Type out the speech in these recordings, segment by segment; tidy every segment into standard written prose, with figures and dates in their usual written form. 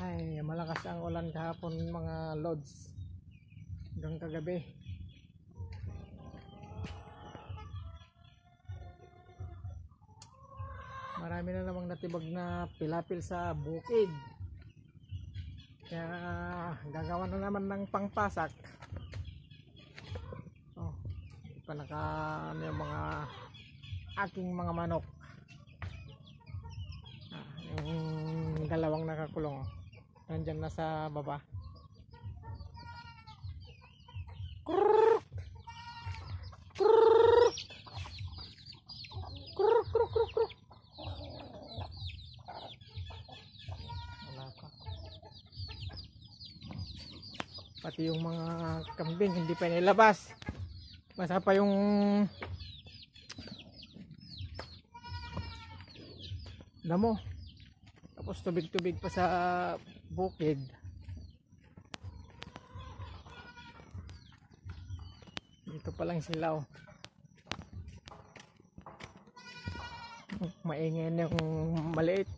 Ay, malakas ang ulan kahapon mga lods. Hanggang kagabi. Marami na namang natibag na pilapil sa bukid. Kaya gagawa na naman ng pangpasak. Oh, panaka yung mga aking mga manok. Yung dalawang nakakulong. Nandyan na sa baba. Krrrr! Krrrr! Krrrr, krrrr, krrrr. Wala pa. Pati yung mga kambing hindi pa nilabas. Basta pa yung damo. Tapos tubig-tubig pa sa bukid. Dito pa lang sila, oh. Maingay na yung maliit.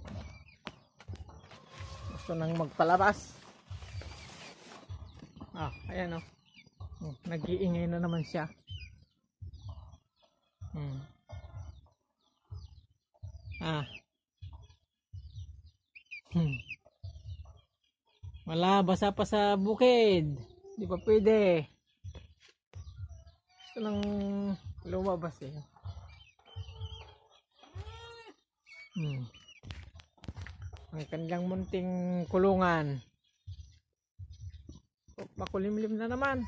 Gusto nang magpalabas. Ayan, oh. Nag-iingay na naman siya. Wala, basa pa sa bukid. Di pa pwede. Gusto nang lumabas, eh. Ang kanilang munting kulungan. Makulimlim na naman.